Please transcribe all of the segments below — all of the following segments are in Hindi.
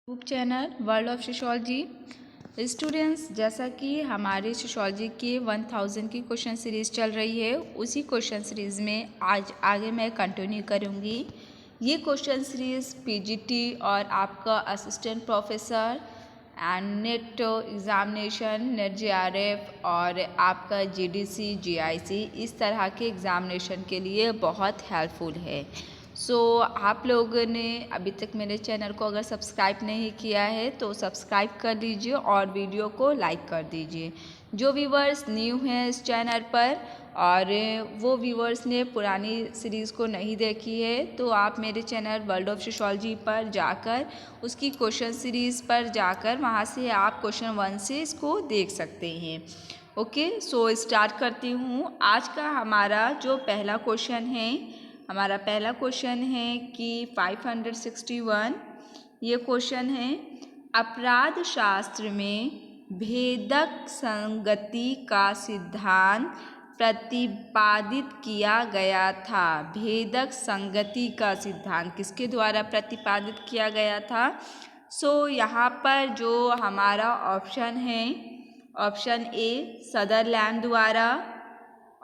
YouTube channel world of sociology. Students, जैसा कि हमारी सोशियोलॉजी की 1000 की क्वेश्चन सीरीज़ चल रही है, उसी क्वेश्चन सीरीज़ में आज आगे मैं कंटिन्यू करूँगी। ये क्वेश्चन सीरीज़ पीजीटी और आपका assistant professor and net examination, net JRF और आपका जीडीसी जीआईसी इस तरह के एग्ज़ामिनेशन के लिए बहुत हेल्पफुल है। आप लोगों ने अभी तक मेरे चैनल को अगर सब्सक्राइब नहीं किया है तो सब्सक्राइब कर लीजिए और वीडियो को लाइक कर दीजिए। जो व्यूवर्स न्यू हैं इस चैनल पर और वो व्यूवर्स ने पुरानी सीरीज़ को नहीं देखी है तो आप मेरे चैनल वर्ल्ड ऑफ सोशियोलॉजी पर जाकर उसकी क्वेश्चन सीरीज़ पर जाकर वहाँ से आप क्वेश्चन 1 से इसको देख सकते हैं। ओके, स्टार्ट करती हूँ। आज का हमारा जो पहला क्वेश्चन है, हमारा पहला क्वेश्चन है कि 561 ये क्वेश्चन है, अपराध शास्त्र में भेदक संगति का सिद्धांत प्रतिपादित किया गया था। भेदक संगति का सिद्धांत किसके द्वारा प्रतिपादित किया गया था? यहाँ पर जो हमारा ऑप्शन है, ऑप्शन ए सदरलैंड द्वारा,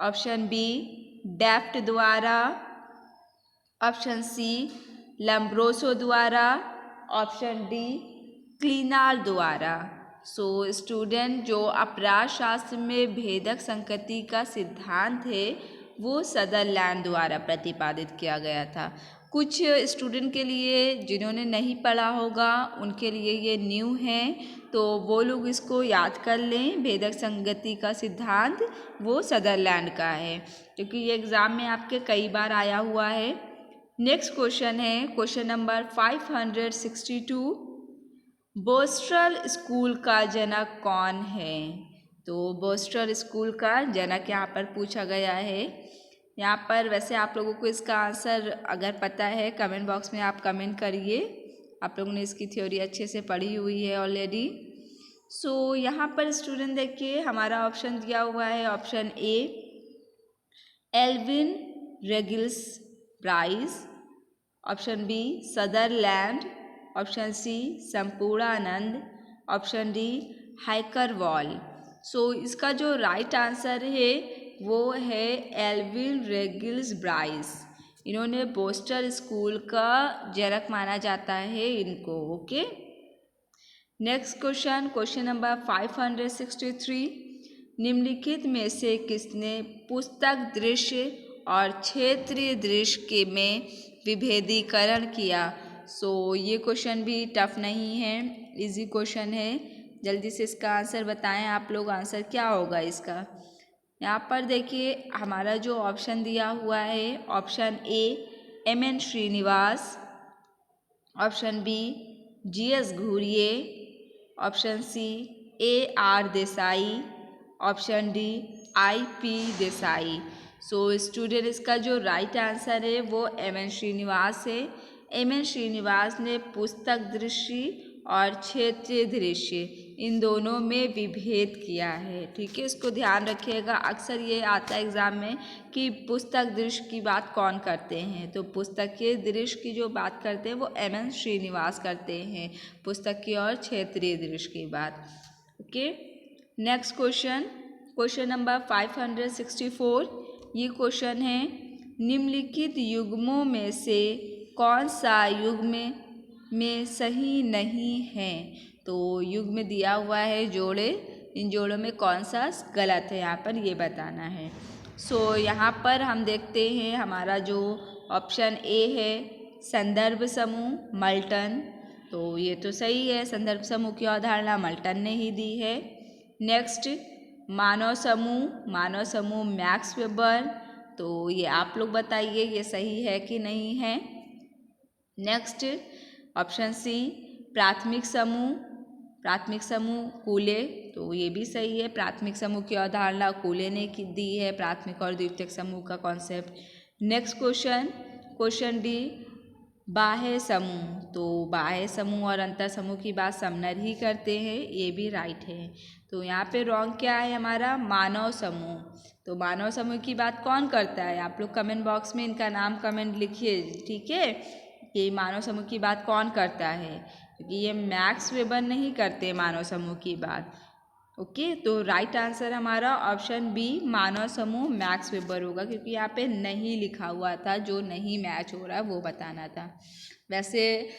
ऑप्शन बी डेफ्ट द्वारा, ऑप्शन सी लम्ब्रोसो द्वारा, ऑप्शन डी क्लीनाल द्वारा। स्टूडेंट, जो अपराध शास्त्र में भेदक संगति का सिद्धांत है वो सदरलैंड द्वारा प्रतिपादित किया गया था। कुछ स्टूडेंट के लिए जिन्होंने नहीं पढ़ा होगा उनके लिए ये न्यू है, तो वो लोग इसको याद कर लें। भेदक संगति का सिद्धांत वो सदरलैंड का है, क्योंकि ये एग्ज़ाम में आपके कई बार आया हुआ है। नेक्स्ट क्वेश्चन है क्वेश्चन नंबर 562, बोस्टल स्कूल का जनक कौन है? तो बोस्टल स्कूल का जनक यहाँ पर पूछा गया है। यहाँ पर वैसे आप लोगों को इसका आंसर अगर पता है कमेंट बॉक्स में आप कमेंट करिए। आप लोगों ने इसकी थ्योरी अच्छे से पढ़ी हुई है ऑलरेडी। यहाँ पर स्टूडेंट देखिए, हमारा ऑप्शन दिया हुआ है option A Evelyn Ruggles Brise, option B Sutherland, option C Sampurnanand, option D हाइकरवॉल। इसका जो राइट आंसर है वो है एल्विन रेगिल्स ब्राइस। इन्होंने बोस्टल स्कूल का जनक माना जाता है इनको। Okay, next question, question number 563, निम्नलिखित में से किसने पुस्तक दृश्य और क्षेत्रीय दृश्य में विभेदीकरण किया? ये क्वेश्चन भी टफ नहीं है, इजी क्वेश्चन है। जल्दी से इसका आंसर बताएं आप लोग, आंसर क्या होगा इसका? यहाँ पर देखिए, हमारा जो ऑप्शन दिया हुआ है, option A M N. Srinivas, option B G S. Ghurye, option C A R. Desai, option D I P. Desai. Student, इसका जो राइट आंसर है वो एम.एन. श्रीनिवास है। एम.एन. श्रीनिवास ने पुस्तक दृश्य और क्षेत्रीय दृश्य इन दोनों में विभेद किया है। ठीक है, इसको ध्यान रखिएगा। अक्सर ये आता है एग्ज़ाम में कि पुस्तक दृश्य की बात कौन करते हैं, तो पुस्तक के दृश्य की जो बात करते हैं वो एम.एन. श्रीनिवास करते हैं, पुस्तक की और क्षेत्रीय दृश्य की बात। Okay, next question, question number 564, ये क्वेश्चन है, निम्नलिखित युग्मों में से कौन सा युग्म में सही नहीं है? तो युग्म दिया हुआ है जोड़े, इन जोड़ों में कौन सा गलत है यहाँ पर ये बताना है। यहाँ पर हम देखते हैं, हमारा जो ऑप्शन ए है संदर्भ समूह मल्टन, तो ये तो सही है, संदर्भ समूह की अवधारणा मल्टन ने ही दी है। नेक्स्ट मानव समूह मैक्स वेबर, तो ये आप लोग बताइए ये सही है कि नहीं है। नेक्स्ट ऑप्शन सी प्राथमिक समूह कूले, तो ये भी सही है, प्राथमिक समूह की अवधारणा कूले ने दी है, प्राथमिक और द्वितीयक समूह का concept. Next question, question D बाह्य समूह, तो बाह्य समूह और अंतर समूह की बात समनर ही करते हैं, ये भी राइट है। तो यहाँ पे रॉन्ग क्या है हमारा? मानव समूह। तो मानव समूह की बात कौन करता है? आप लोग कमेंट बॉक्स में इनका नाम कमेंट लिखिए, ठीक है, कि मानव समूह की बात कौन करता है। क्योंकि ये मैक्स वेबर नहीं करते मानव समूह की बात। ओके, तो राइट आंसर हमारा ऑप्शन बी मानव समूह मैक्स वेबर होगा, क्योंकि यहाँ पे नहीं लिखा हुआ था, जो नहीं मैच हो रहा है वो बताना था। वैसे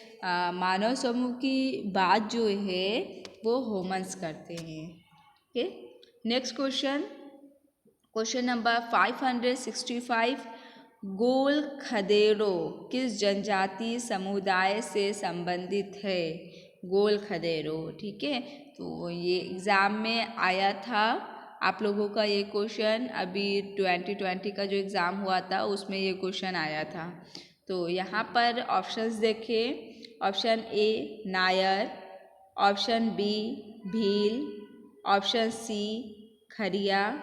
मानव समूह की बात जो है वो ह्यूमंस करते हैं। Okay, next question, question number 565, गोल खदेरो किस जनजाति समुदाय से संबंधित है? गोल खदेरो, ठीक है, तो ये एग्ज़ाम में आया था आप लोगों का ये क्वेश्चन। अभी 2020 का जो एग्ज़ाम हुआ था उसमें ये क्वेश्चन आया था। तो यहाँ पर ऑप्शंस देखें, option A Nair, option B Bhil, option C Kharia,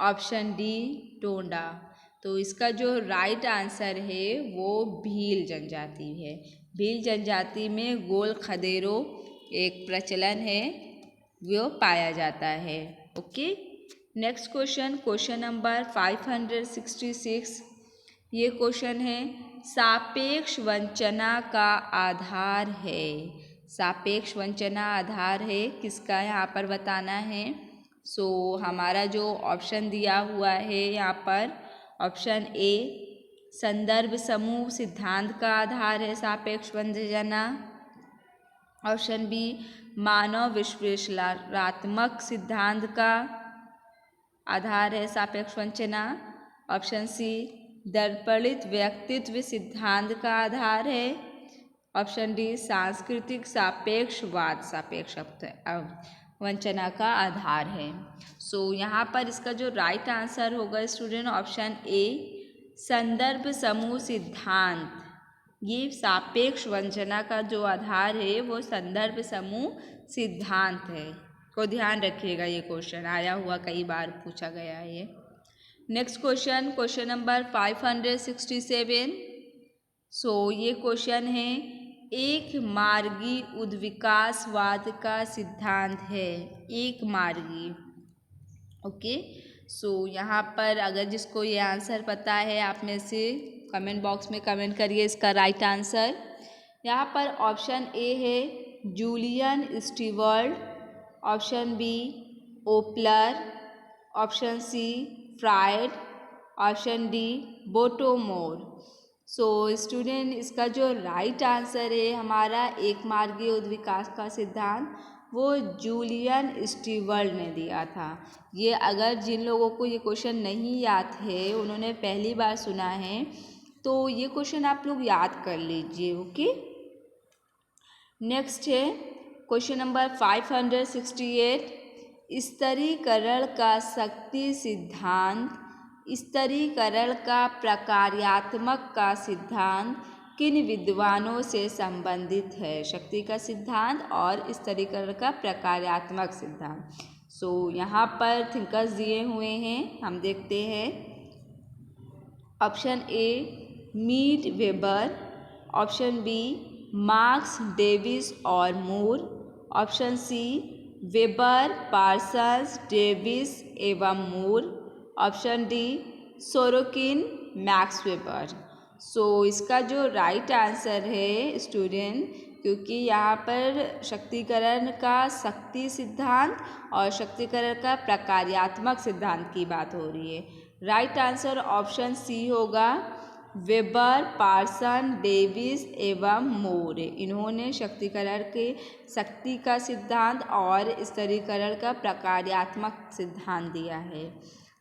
option D टोंडा। तो इसका जो राइट आंसर है वो भील जनजाति है। भील जनजाति में गोल खदेरो एक प्रचलन है, वो पाया जाता है। Okay, next question, question number 566, ये क्वेश्चन है सापेक्ष वंचना का आधार है। सापेक्ष वंचना आधार है किसका, यहाँ पर बताना है। सो हमारा जो ऑप्शन दिया हुआ है यहाँ पर, ऑप्शन ए संदर्भ समूह सिद्धांत का आधार है सापेक्ष वंचना, ऑप्शन बी मानव विश्लेषणात्मक सिद्धांत का आधार है सापेक्ष वंचना, ऑप्शन सी दर्पणित व्यक्तित्व सिद्धांत का आधार है, ऑप्शन डी सांस्कृतिक सापेक्षवाद सापेक्ष वंचना का आधार है। सो यहाँ पर इसका जो राइट आंसर होगा स्टूडेंट ऑप्शन ए संदर्भ समूह सिद्धांत। ये सापेक्ष वंचना का जो आधार है वो संदर्भ समूह सिद्धांत है, को ध्यान रखिएगा, ये क्वेश्चन आया हुआ कई बार पूछा गया है ये। नेक्स्ट क्वेश्चन, क्वेश्चन नंबर 567, सो ये क्वेश्चन है एक मार्गी उद्विकासवाद का सिद्धांत है। एक मार्गी, ओके, सो यहाँ पर अगर जिसको ये आंसर पता है आप में से कमेंट बॉक्स में कमेंट करिए इसका राइट आंसर। यहाँ पर ऑप्शन ए है Julian Steward, option B Opler, option C Freud, option D Bottomore. So student इसका जो राइट आंसर है हमारा एक मार्गीय उद्विकास का सिद्धांत, वो जूलियन स्टीवर्ट ने दिया था। ये अगर जिन लोगों को ये क्वेश्चन नहीं याद है, उन्होंने पहली बार सुना है, तो ये क्वेश्चन आप लोग याद कर लीजिए। ओके, नेक्स्ट है क्वेश्चन नंबर 568, स्तरीकरण का शक्ति सिद्धांत। स्तरीकरण का प्रकार्यात्मक का सिद्धांत किन विद्वानों से संबंधित है? शक्ति का सिद्धांत और स्तरीकरण का प्रकार्यात्मक सिद्धांत। सो यहाँ पर थिंकर्स दिए हुए हैं, हम देखते हैं। Option A Mead Weber, option B Marx Davis और Moore, option C Weber Parsons Davis एवं Moore, option D Sorokin Max Weber. So इसका जो राइट आंसर है स्टूडेंट, क्योंकि यहाँ पर शक्तिकरण का शक्ति सिद्धांत और शक्तिकरण का प्रकार्यात्मक सिद्धांत की बात हो रही है, राइट आंसर ऑप्शन सी होगा वेबर पार्सन डेविस एवं मूर। इन्होंने शक्तिकरण के शक्ति का सिद्धांत और स्तरीकरण का प्रकार्यात्मक सिद्धांत दिया है।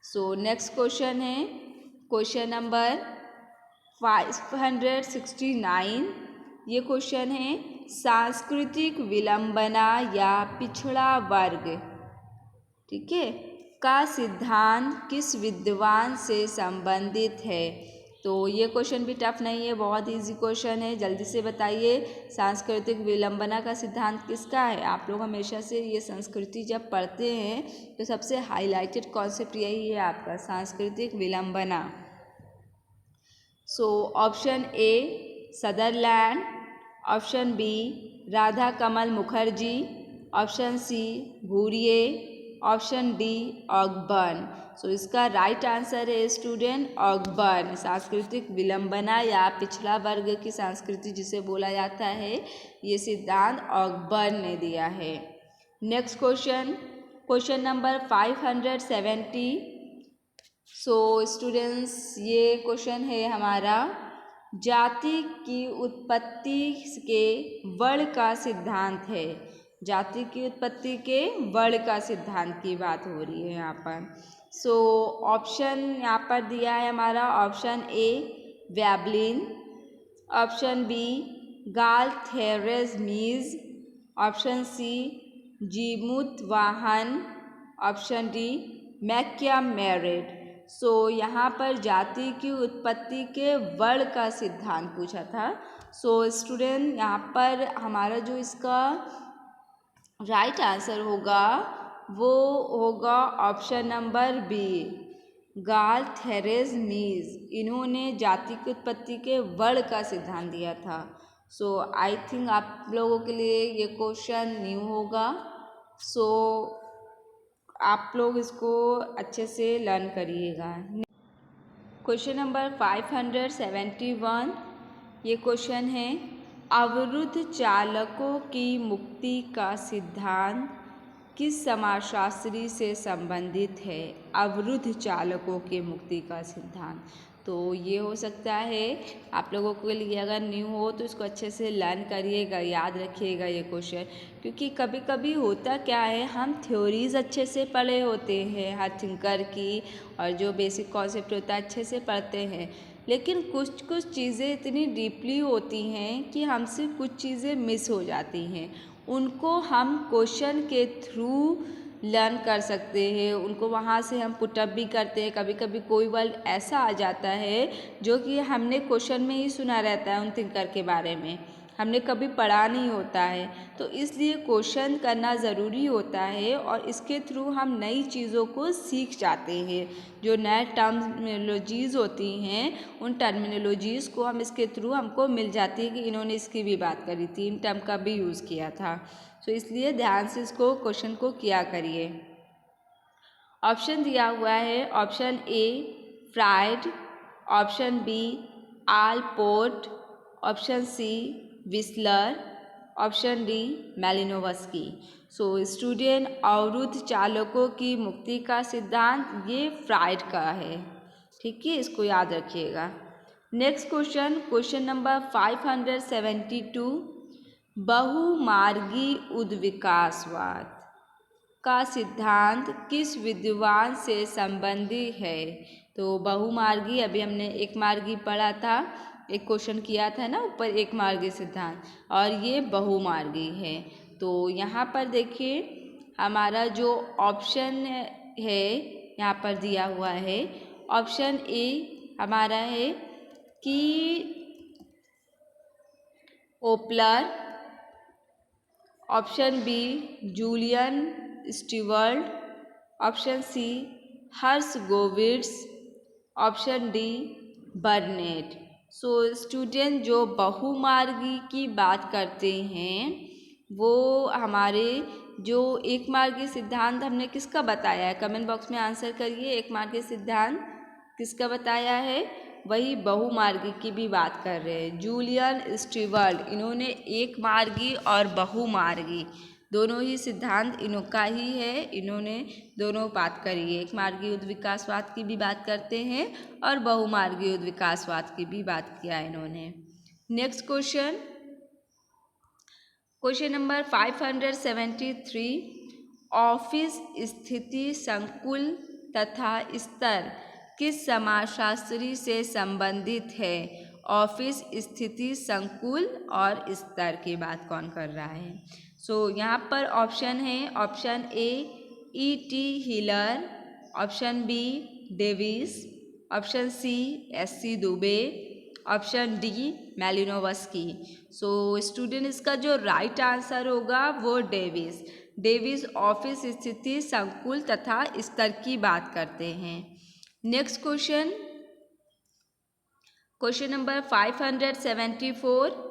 सो नेक्स्ट क्वेश्चन है क्वेश्चन नंबर 569, ये क्वेश्चन है सांस्कृतिक विलंबना या पिछड़ा वर्ग, ठीक है, का सिद्धांत किस विद्वान से संबंधित है? तो ये क्वेश्चन भी टफ नहीं है, बहुत इजी क्वेश्चन है, जल्दी से बताइए सांस्कृतिक विलंबना का सिद्धांत किसका है? आप लोग हमेशा से ये संस्कृति जब पढ़ते हैं तो सबसे हाईलाइटेड कॉन्सेप्ट यही है आपका सांस्कृतिक विलंबना। So option A Sutherland, option B Radha Kamal Mukherjee, option C Ghurye, option D Ogburn. So इसका राइट आंसर है स्टूडेंट ऑगबर्न। सांस्कृतिक विलंबना या पिछड़ा वर्ग की संस्कृति जिसे बोला जाता है, ये सिद्धांत ऑगबर्न ने दिया है। Next question, question number 570। So students ये क्वेश्चन है हमारा, जाति की उत्पत्ति के वर्ण का सिद्धांत है। जाति की उत्पत्ति के वर्ण का सिद्धांत की बात हो रही है यहाँ पर। सो ऑप्शन यहाँ पर दिया है हमारा, option A Veblen, option B गालथेरेज़मीज़, option C Jimutavahana, option D मैक्यामेरिड। सो यहाँ पर जाति की उत्पत्ति के वर्ण का सिद्धांत पूछा था। सो स्टूडेंट यहाँ पर हमारा जो इसका राइट आंसर होगा वो होगा ऑप्शन नंबर बी गालथेरेज़मीज़। इन्होंने जाति की उत्पत्ति के वर्ण का सिद्धांत दिया था। सो आई थिंक आप लोगों के लिए ये क्वेश्चन न्यू होगा। सो आप लोग इसको अच्छे से लर्न करिएगा। क्वेश्चन नंबर 571, ये क्वेश्चन है, अवरुद्ध चालकों की मुक्ति का सिद्धांत किस समाजशास्त्री से संबंधित है? अवरुद्ध चालकों के मुक्ति का सिद्धांत। तो ये हो सकता है आप लोगों के लिए अगर न्यू हो तो इसको अच्छे से लर्न करिएगा, याद रखिएगा ये क्वेश्चन, क्योंकि कभी कभी होता क्या है, हम थ्योरीज अच्छे से पढ़े होते हैं हर थिंकर की, और जो बेसिक कॉन्सेप्ट होता है अच्छे से पढ़ते हैं, लेकिन कुछ कुछ चीज़ें इतनी डीपली होती हैं कि हमसे कुछ चीज़ें मिस हो जाती हैं। उनको हम क्वेश्चन के थ्रू लर्न कर सकते हैं, उनको वहाँ से हम पुटअप भी करते हैं। कभी कभी कोई वर्ड ऐसा आ जाता है जो कि हमने क्वेश्चन में ही सुना रहता है, उन थिंकर के बारे में हमने कभी पढ़ा नहीं होता है। तो इसलिए क्वेश्चन करना ज़रूरी होता है और इसके थ्रू हम नई चीज़ों को सीख जाते हैं। जो नए टर्मिनोलॉजीज़ होती हैं उन टर्मिनोलॉजीज़ को हम इसके थ्रू हमको मिल जाती है कि इन्होंने इसकी भी बात करी थी, इन टर्म का भी यूज़ किया था। तो इसलिए ध्यान से इसको क्वेश्चन को किया करिए। ऑप्शन दिया हुआ है, option A Freud, option B Allport, option C Wissler, option D Malinowski. So student, अवरुद्ध चालकों की मुक्ति का सिद्धांत ये फ्राइड का है, ठीक है, इसको याद रखिएगा। नेक्स्ट क्वेश्चन, क्वेश्चन नंबर 572, बहुमार्गी उद्विकासवाद का सिद्धांत किस विद्वान से संबंधित है? तो बहुमार्गी, अभी हमने एक मार्गी पढ़ा था, एक क्वेश्चन किया था ना ऊपर, एक मार्गी सिद्धांत, और ये बहुमार्गी है। तो यहाँ पर देखिए हमारा जो ऑप्शन है यहाँ पर दिया हुआ है, ऑप्शन ए हमारा है कि Opler, option B Julian Steward, option C Herskovits, option D Burnett. So student, जो बहुमार्गी की बात करते हैं वो हमारे जो एक मार्गी सिद्धांत हमने किसका बताया है, कमेंट बॉक्स में आंसर करिए। एक मार्गी सिद्धांत किसका बताया है? वही बहुमार्गी की भी बात कर रहे हैं, जूलियन स्टीवर्ट। इन्होंने एक मार्गी और बहुमार्गी दोनों ही सिद्धांत इनका ही है, इन्होंने दोनों बात करी है। एक मार्गी उद्विकासवाद की भी बात करते हैं और बहुमार्गी उद्विकासवाद की भी बात किया है इन्होंने। Next question, question number 573, office स्थिति संकुल तथा स्तर किस समाजशास्त्री से संबंधित है? ऑफिस स्थिति संकुल और स्तर की बात कौन कर रहा है? सो यहाँ पर ऑप्शन है, option A E.T. Hiller, option B Davis, option C S.C. Dube, option D Malinowski. So student, इसका जो राइट आंसर होगा वो डेविस। डेविस ऑफिस स्थिति संकुल तथा स्तर की बात करते हैं। नेक्स्ट क्वेश्चन, क्वेश्चन नंबर 574,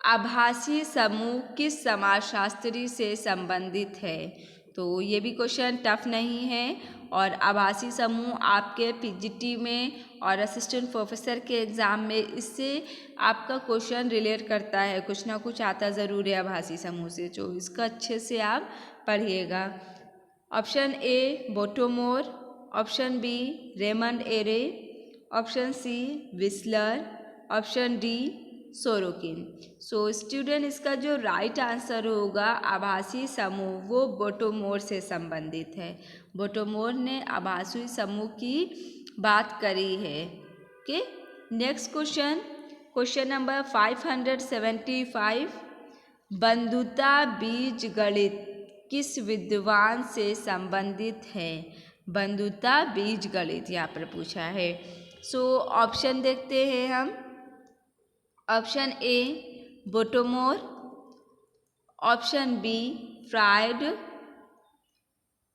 आभासी समूह किस समाजशास्त्री से संबंधित है? तो ये भी क्वेश्चन टफ नहीं है। और आभासी समूह आपके पीजीटी में और असिस्टेंट प्रोफेसर के एग्ज़ाम में इससे आपका क्वेश्चन रिलेट करता है, कुछ ना कुछ आता ज़रूर है आभासी समूह से, तो इसका अच्छे से आप पढ़िएगा। Option A Bottomore, option B Raymond Aron, option C Wissler, option D Sorokin. So student इसका जो राइट आंसर होगा आभासी समूह वो बोटोमोर से संबंधित है। बोटोमोर ने आभासी समूह की बात करी है। Okay, next question, question number 575, बंधुता बीज गणित किस विद्वान से संबंधित है? बंधुता बीज गणित यहाँ पर पूछा है। सो ऑप्शन देखते हैं हम। Option A Bottomore, option B Freud,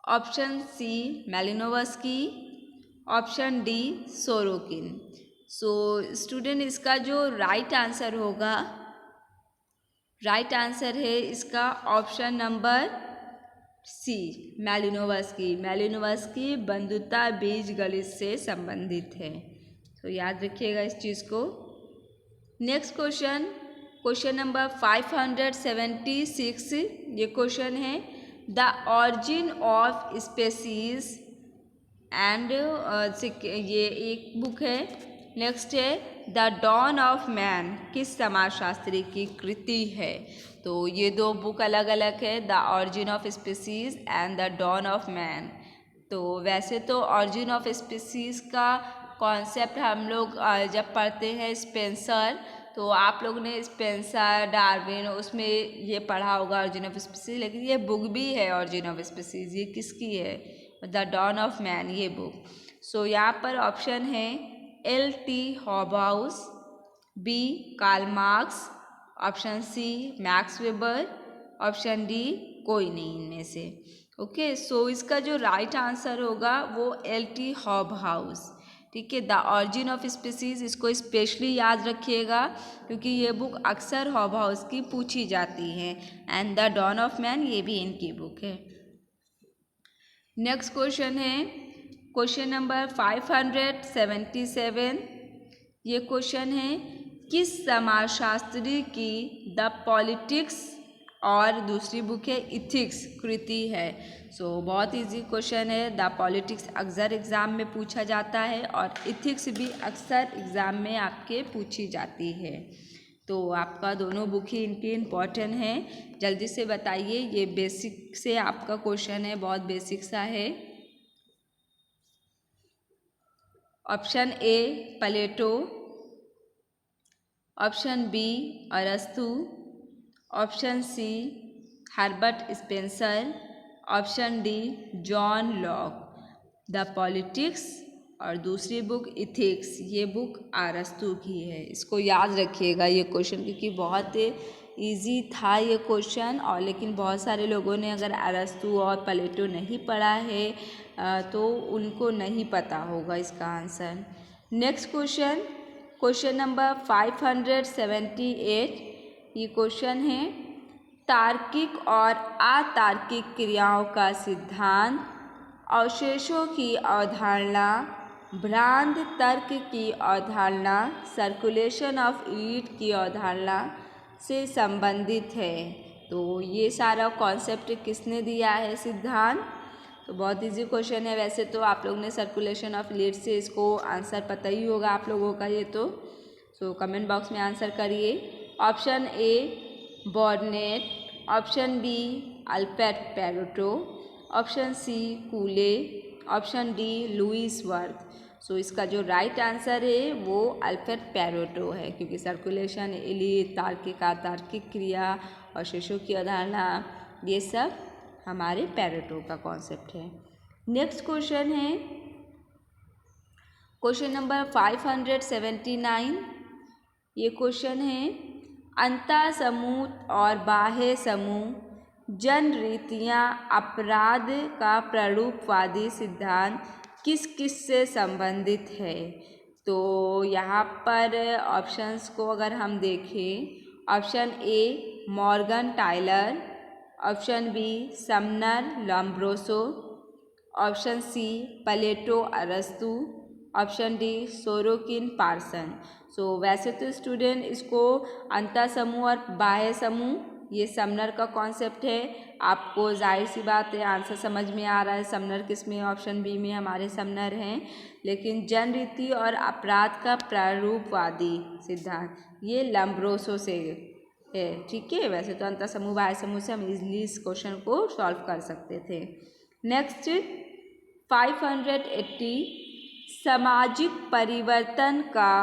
option C Malinowski, option D Sorokin. So student इसका जो राइट आंसर होगा, राइट आंसर है इसका ऑप्शन नंबर सी मैलिनोवस्की। मैलिनोवस्की बंधुता बीज गणित से संबंधित है, तो याद रखिएगा इस चीज़ को। नेक्स्ट क्वेश्चन, क्वेश्चन नंबर 576, ये क्वेश्चन है the origin of species and ये एक बुक है। नेक्स्ट है द डॉन ऑफ मैन किस समाजशास्त्री की कृति है? तो ये दो बुक अलग अलग है, the origin of species and the dawn of man. तो वैसे तो ऑरिजिन ऑफ स्पेसीज का कॉन्सेप्ट हम लोग जब पढ़ते हैं स्पेंसर, तो आप लोग ने स्पेंसर डार्विन उसमें ये पढ़ा होगा ऑरिजिन ऑफ स्पीसीज, लेकिन ये बुक भी है ऑरिजिन ऑफ स्पीसीज, ये किसकी है? द डॉन ऑफ मैन, ये बुक। सो यहाँ पर ऑप्शन है L.T. Hobhouse, B Karl Marx, option C Max Weber, option D कोई नहीं इनमें से। ओके, सो इसका जो राइट आंसर होगा वो L.T. हॉबहाउस। ठीक है, द ऑरिजिन ऑफ स्पीसीज इसको स्पेशली याद रखिएगा क्योंकि ये बुक अक्सर हॉबहाउस की पूछी जाती है। And the dawn of man ये भी इनकी बुक है। नेक्स्ट क्वेश्चन है क्वेश्चन नंबर 577, ये क्वेश्चन है किस समाजशास्त्री की द पॉलिटिक्स और दूसरी बुक है इथिक्स कृति है? सो बहुत इजी क्वेश्चन है। द पॉलिटिक्स अक्सर एग्ज़ाम में पूछा जाता है और इथिक्स भी अक्सर एग्ज़ाम में आपके पूछी जाती है, तो आपका दोनों बुक ही इनकी इम्पॉर्टेंट है। जल्दी से बताइए, ये बेसिक से आपका क्वेश्चन है, बहुत बेसिक सा है। Option A Plato, option B अरस्तु, option C Herbert Spencer, option D John Locke. The politics और दूसरी बुक इथिक्स, ये बुक अरस्तु की है। इसको याद रखिएगा ये क्वेश्चन, क्योंकि बहुत इजी था ये क्वेश्चन, और लेकिन बहुत सारे लोगों ने अगर अरस्तु और प्लेटो नहीं पढ़ा है तो उनको नहीं पता होगा इसका answer. Next question, question number 578, ये क्वेश्चन है तार्किक और अतार्किक क्रियाओं का सिद्धांत, अवशेषों की अवधारणा, भ्रांत तर्क की अवधारणा, सर्कुलेशन ऑफ ईट की अवधारणा से संबंधित है। तो ये सारा कॉन्सेप्ट किसने दिया है सिद्धांत? तो बहुत इजी क्वेश्चन है। वैसे तो आप लोग ने सर्कुलेशन ऑफ लीड से इसको आंसर पता ही होगा आप लोगों का ये तो। सो कमेंट बॉक्स में आंसर करिए। Option A Burnett, option B Albert Pareto, option C Cooley, option D Louis Wirth. So इसका जो राइट आंसर है वो अल्बर्ट पेरेटो है, क्योंकि सर्कुलेशन, इलीट, तार्किक, अतार्किक क्रिया और शिशु की अवधारणा, ये सब हमारे पेरेटो का कॉन्सेप्ट है। नेक्स्ट क्वेश्चन है क्वेश्चन नंबर 579, ये क्वेश्चन है अंतः समूह और बाह्य समूह जन रीतियाँ अपराध का प्रारूपवादी सिद्धांत किस किस से संबंधित है? तो यहाँ पर ऑप्शंस को अगर हम देखें, option A Morgan Tylor, option B Sumner Lombroso, option C Plato अरस्तु, ऑप्शन डी सोरोकिन पार्सन। वैसे तो स्टूडेंट इसको अंतः समूह और बाह्य समूह, ये समनर का कॉन्सेप्ट है। आपको जाहिर सी बात है आंसर समझ में आ रहा है समनर किस में, ऑप्शन बी में हमारे समनर हैं। लेकिन जनरीति और अपराध का प्रारूपवादी सिद्धांत ये लॉम्ब्रोसो से है, ठीक है। वैसे तो अंतर समूह बाह्य समूह से हम इजली इस क्वेश्चन को सॉल्व कर सकते थे। नेक्स्ट 580 सामाजिक परिवर्तन का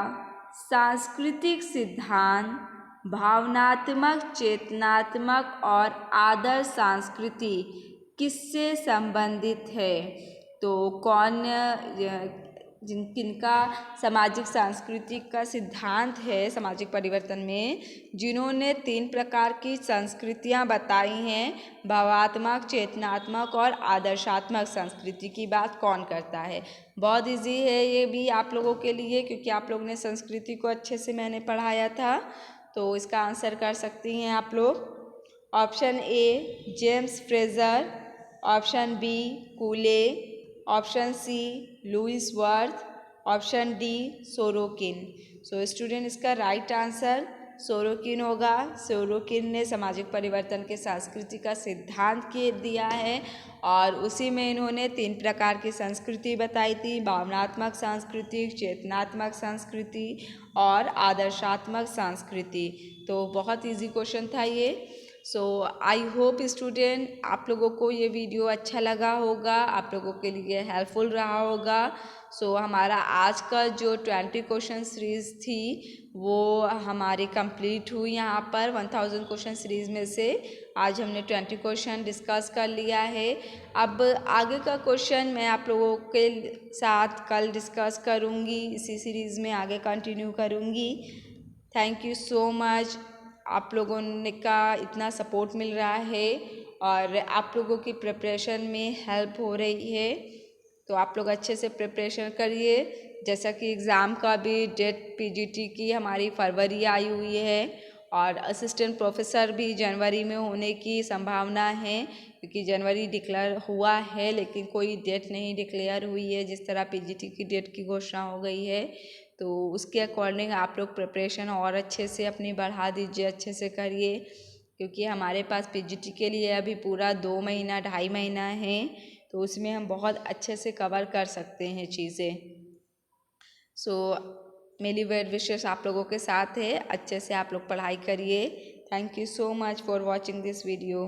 सांस्कृतिक सिद्धांत भावनात्मक, चेतनात्मक और आदर्श संस्कृति किससे संबंधित है? तो कौन किनका सामाजिक सांस्कृतिक का सिद्धांत है सामाजिक परिवर्तन में, जिन्होंने 3 प्रकार की संस्कृतियां बताई हैं, भावात्मक, चेतनात्मक और आदर्शात्मक संस्कृति की बात कौन करता है? बहुत इजी है ये भी आप लोगों के लिए, क्योंकि आप लोगों ने संस्कृति को अच्छे से मैंने पढ़ाया था। तो इसका आंसर कर सकती हैं आप लोग। Option A James Frazer, option B Cooley, option C Louis Wirth, option D Sorokin. Student इसका राइट आंसर सोरोकिन होगा। सोरोकिन ने सामाजिक परिवर्तन के संस्कृति का सिद्धांत के दिया है और उसी में इन्होंने 3 प्रकार की संस्कृति बताई थी, भावनात्मक संस्कृति, चेतनात्मक संस्कृति और आदर्शात्मक संस्कृति। तो बहुत इजी क्वेश्चन था ये। आई होप स्टूडेंट आप लोगों को ये वीडियो अच्छा लगा होगा, आप लोगों के लिए हेल्पफुल रहा होगा। हमारा आज का जो 20 क्वेश्चन सीरीज़ थी वो हमारी कंप्लीट हुई। यहाँ पर 1000 क्वेश्चन सीरीज़ में से आज हमने 20 क्वेश्चन डिस्कस कर लिया है। अब आगे का क्वेश्चन मैं आप लोगों के साथ कल डिस्कस करूँगी, इसी सीरीज़ में आगे कंटिन्यू करूँगी। थैंक यू सो मच, आप लोगों ने का इतना सपोर्ट मिल रहा है और आप लोगों की प्रिपरेशन में हेल्प हो रही है। तो आप लोग अच्छे से प्रिपरेशन करिए। जैसा कि एग्ज़ाम का भी डेट पीजीटी की हमारी फरवरी आई हुई है और असिस्टेंट प्रोफेसर भी जनवरी में होने की संभावना है, क्योंकि जनवरी डिक्लेयर हुआ है लेकिन कोई डेट नहीं डिक्लेयर हुई है। जिस तरह पीजीटी की डेट की घोषणा हो गई है तो उसके अकॉर्डिंग आप लोग प्रिपरेशन और अच्छे से अपनी बढ़ा दीजिए, अच्छे से करिए, क्योंकि हमारे पास पीजीटी के लिए अभी पूरा 2 महीना 2.5 महीना है, तो उसमें हम बहुत अच्छे से कवर कर सकते हैं चीज़ें। मेरी वेल विशेस आप लोगों के साथ है, अच्छे से आप लोग पढ़ाई करिए। Thank you so much for watching this video.